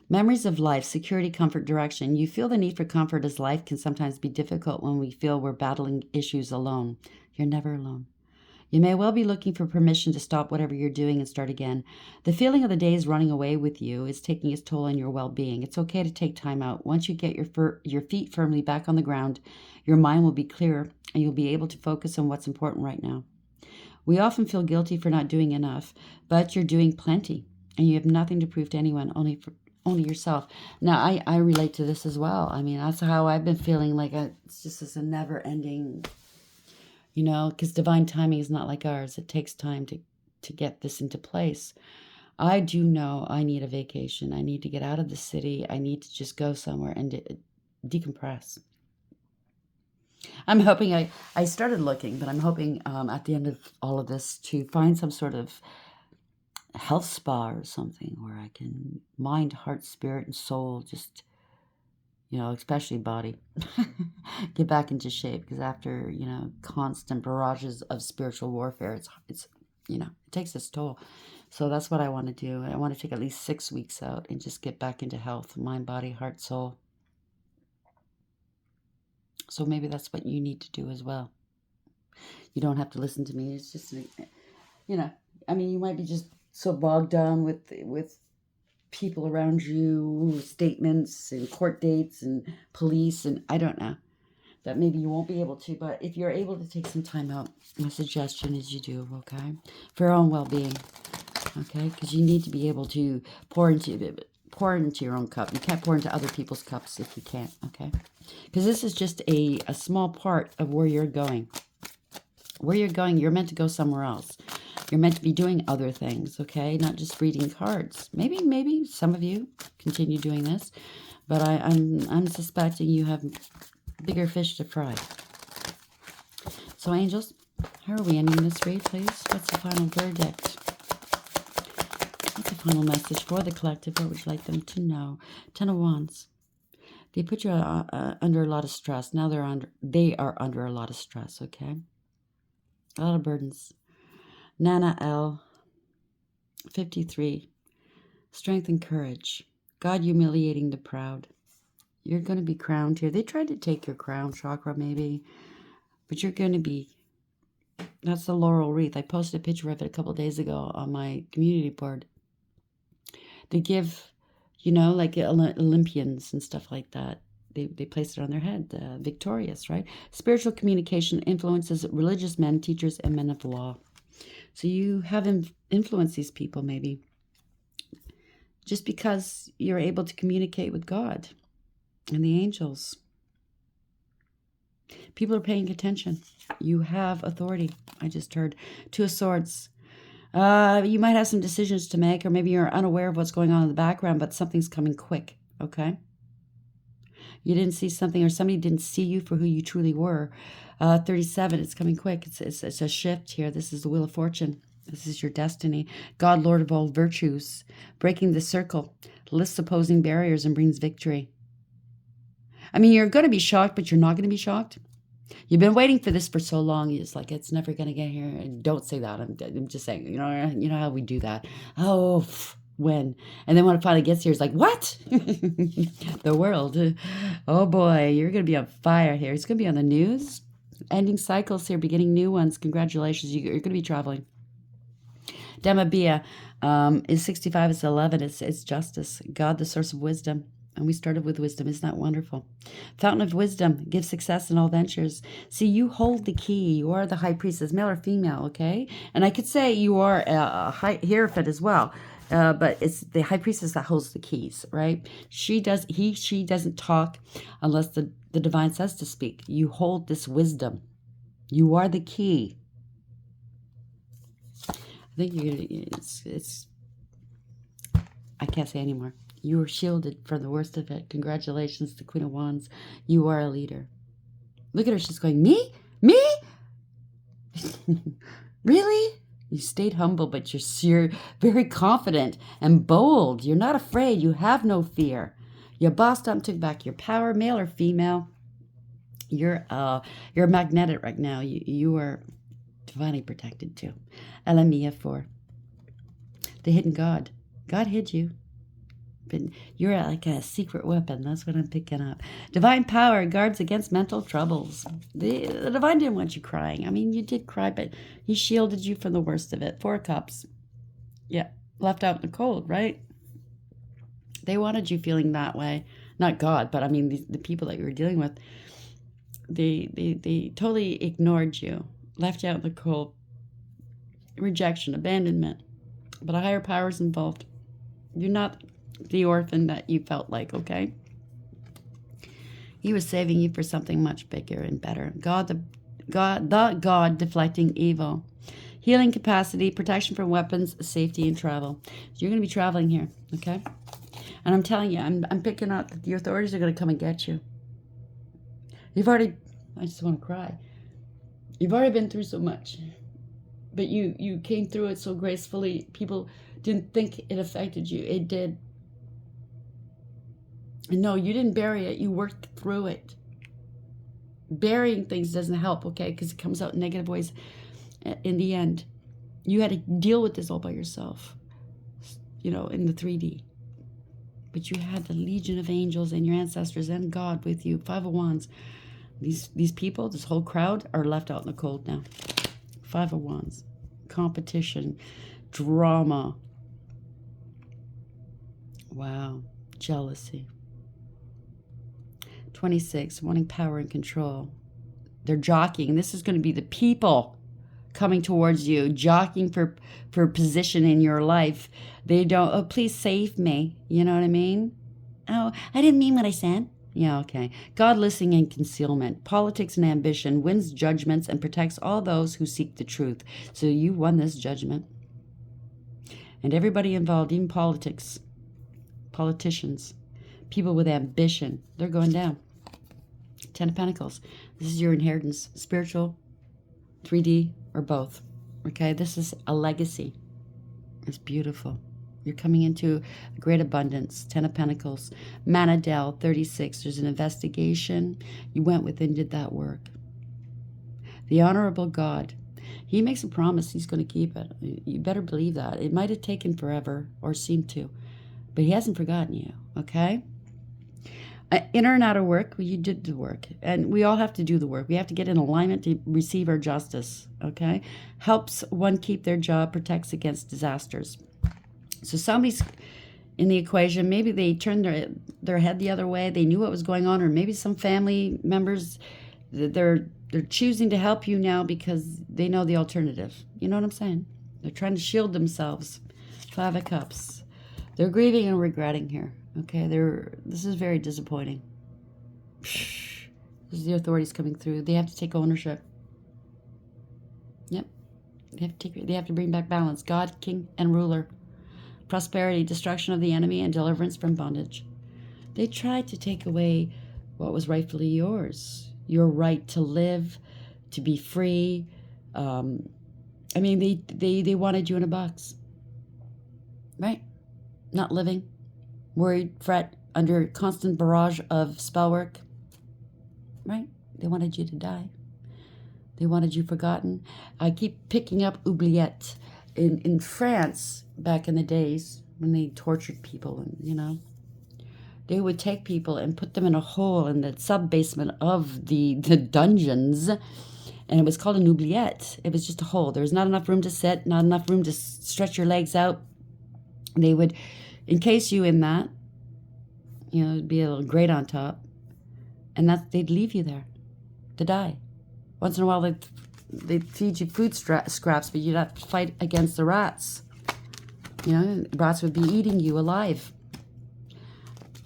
Memories of life, security, comfort, direction. You feel the need for comfort as life can sometimes be difficult when we feel we're battling issues alone. You're never alone. You may well be looking for permission to stop whatever you're doing and start again. The feeling of the days running away with you is taking its toll on your well-being. It's okay to take time out. Once you get your feet firmly back on the ground, your mind will be clearer and you'll be able to focus on what's important right now. We often feel guilty for not doing enough, but you're doing plenty and you have nothing to prove to anyone, only yourself. Now, I relate to this as well. I mean, that's how I've been feeling, like it's just this a never-ending, because divine timing is not like ours. It takes time to get this into place. I do know I need a vacation. I need to get out of the city. I need to just go somewhere and decompress. I'm hoping, I started looking, but I'm hoping at the end of all of this to find some sort of health spa or something where I can mind, heart, spirit, and soul just, you know, especially body. Get back into shape, because after, you know, constant barrages of spiritual warfare, it's you know, it takes its toll. So that's what I want to do. I want to take at least 6 weeks out and just get back into health, mind, body, heart, soul. So maybe that's what you need to do as well. You don't have to listen to me. It's just, you know, I mean, you might be just so bogged down with people around you, statements and court dates and police, and I don't know, that maybe you won't be able to. But if you're able to take some time out, my suggestion is you do, okay? For your own well-being, okay? Because you need to be able to pour into your own cup. You can't pour into other people's cups if you can't, okay? Because this is just a small part of where you're going. Where you're going, you're meant to go somewhere else. You're meant to be doing other things, okay? Not just reading cards. Maybe some of you continue doing this, but I'm suspecting you have bigger fish to fry. So, angels, how are we ending this read, please? What's the final verdict? What's the final message for the collective? What would you like them to know? 10 of Wands. They put you under a lot of stress. Now they are under a lot of stress, okay? A lot of burdens. Nana L. 53. Strength and courage. God humiliating the proud. You're going to be crowned here. They tried to take your crown chakra maybe, but you're going to be, that's the laurel wreath. I posted a picture of it a couple of days ago on my community board. They give, you know, like Olympians and stuff like that. They place it on their head, victorious, right? Spiritual communication influences religious men, teachers, and men of law. So you have influenced these people maybe just because you're able to communicate with God and the angels. People are paying attention. You have authority. I just heard 2 of Swords. You might have some decisions to make, or maybe you're unaware of what's going on in the background, but something's coming quick, okay? You didn't see something, or somebody didn't see you for who you truly were. 37, it's coming quick. It's a shift here. This is the Wheel of Fortune. This is your destiny. God, Lord of all virtues, breaking the circle, lists opposing barriers and brings victory. I mean, you're going to be shocked, but you're not going to be shocked. You've been waiting for this for so long. It's like, it's never going to get here. And don't say that. I'm just saying, you know how we do that. Oh, when? And then when it finally gets here, it's like, what? The world. Oh boy, you're going to be on fire here. It's going to be on the news. Ending cycles here, beginning new ones. Congratulations. You're going to be traveling. Demabia is 65. It's 11. It's justice. God, the source of wisdom. And we started with wisdom. Isn't that wonderful? Fountain of wisdom. Give success in all ventures. See, you hold the key. You are the high priestess, male or female, okay? And I could say you are a hierophant as well. But it's the high priestess that holds the keys, right? She doesn't talk unless the divine says to speak. You hold this wisdom. You are the key. I think it's I can't say anymore. You are shielded from the worst of it. Congratulations to Queen of Wands. You are a leader. Look at her. She's going, me? Me? Really? You stayed humble, but you're very confident and bold. You're not afraid. You have no fear. You bossed up, took back your power, male or female. You're magnetic right now. You are divinely protected too. Elamia 4. The hidden God. God hid you. But you're like a secret weapon. That's what I'm picking up. Divine power guards against mental troubles. The divine didn't want you crying. I mean, you did cry, but he shielded you from the worst of it. 4 cups. Yeah, left out in the cold, right? They wanted you feeling that way. Not God, but I mean the people that you were dealing with. They totally ignored you. Left you out in the cold. Rejection, abandonment. But a higher power is involved. You're not the orphan that you felt like, okay? He was saving you for something much bigger and better. God deflecting evil. Healing capacity, protection from weapons, safety, and travel. So you're going to be traveling here, okay? And I'm telling you, I'm picking up that the authorities are going to come and get you. I just want to cry. You've already been through so much. But you came through it so gracefully. People didn't think it affected you. It did. And no, you didn't bury it. You worked through it. Burying things doesn't help, okay? Because it comes out in negative ways in the end. You had to deal with this all by yourself, you know, in the 3D. But you had the legion of angels and your ancestors and God with you. 5 of Wands. These people, this whole crowd, are left out in the cold now. 5 of Wands. Competition. Drama. Wow. Jealousy. 26. Wanting power and control. They're jockeying. This is going to be the people coming towards you, jockeying for position in your life. They don't, oh, please save me. You know what I mean? Oh, I didn't mean what I said. Yeah, okay. God listening and concealment, politics and ambition, wins judgments and protects all those who seek the truth. So you won this judgment. And everybody involved, even politics, politicians, people with ambition, they're going down. 10 of Pentacles. This is your inheritance, spiritual, 3D, or both. Okay, this is a legacy. It's beautiful. You're coming into a great abundance. 10 of Pentacles. Manadel, 36. There's an investigation. You went within, did that work. The honorable God. He makes a promise he's going to keep it. You better believe that. It might have taken forever, or seemed to, but he hasn't forgotten you, okay? Inner and outer work, well, you did the work. And we all have to do the work. We have to get in alignment to receive our justice, okay? Helps one keep their job, protects against disasters. So somebody's in the equation. Maybe they turned their head the other way. They knew what was going on. Or maybe some family members, they're choosing to help you now because they know the alternative. You know what I'm saying? They're trying to shield themselves. 5 of Cups. They're grieving and regretting here. Okay, this is very disappointing. This is the authorities coming through. They have to take ownership. Yep. They have to bring back balance. God, king, and ruler. Prosperity, destruction of the enemy, and deliverance from bondage. They tried to take away what was rightfully yours. Your right to live, to be free. I mean, they wanted you in a box. Right? Not living. Worried, fret, under constant barrage of spell work. Right? They wanted you to die. They wanted you forgotten. I keep picking up oubliette. In France, back in the days, when they tortured people, and you know, they would take people and put them in a hole in the sub-basement of the dungeons, and it was called an oubliette. It was just a hole. There was not enough room to sit, not enough room to stretch your legs out. They would encase you in that, you know, it'd be a little grate on top, and they'd leave you there to die. Once in a while, they'd feed you food scraps, but you'd have to fight against the rats. You know, rats would be eating you alive.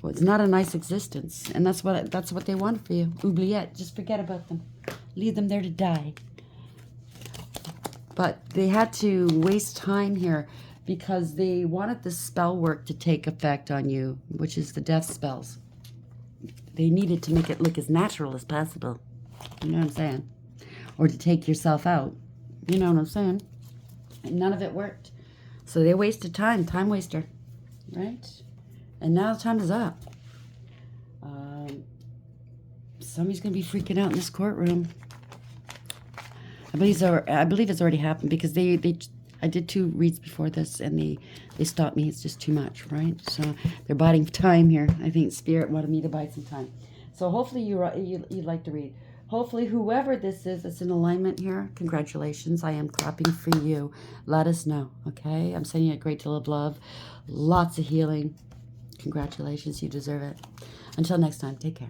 Well, it's not a nice existence, and that's what they want for you. Oubliette, just forget about them, leave them there to die. But they had to waste time here because they wanted the spell work to take effect on you, which is the death spells. They needed to make it look as natural as possible. You know what I'm saying? Or to take yourself out. You know what I'm saying? And none of it worked. So they wasted time waster. Right? And now the time is up. Somebody's going to be freaking out in this courtroom. I believe it's already happened because I did 2 reads before this, and they stopped me. It's just too much, right? So they're biding time here. I think Spirit wanted me to buy some time. So hopefully you'd like to read. Hopefully whoever this is that's in alignment here, congratulations. I am clapping for you. Let us know, okay? I'm sending you a great deal of love. Lots of healing. Congratulations. You deserve it. Until next time, take care.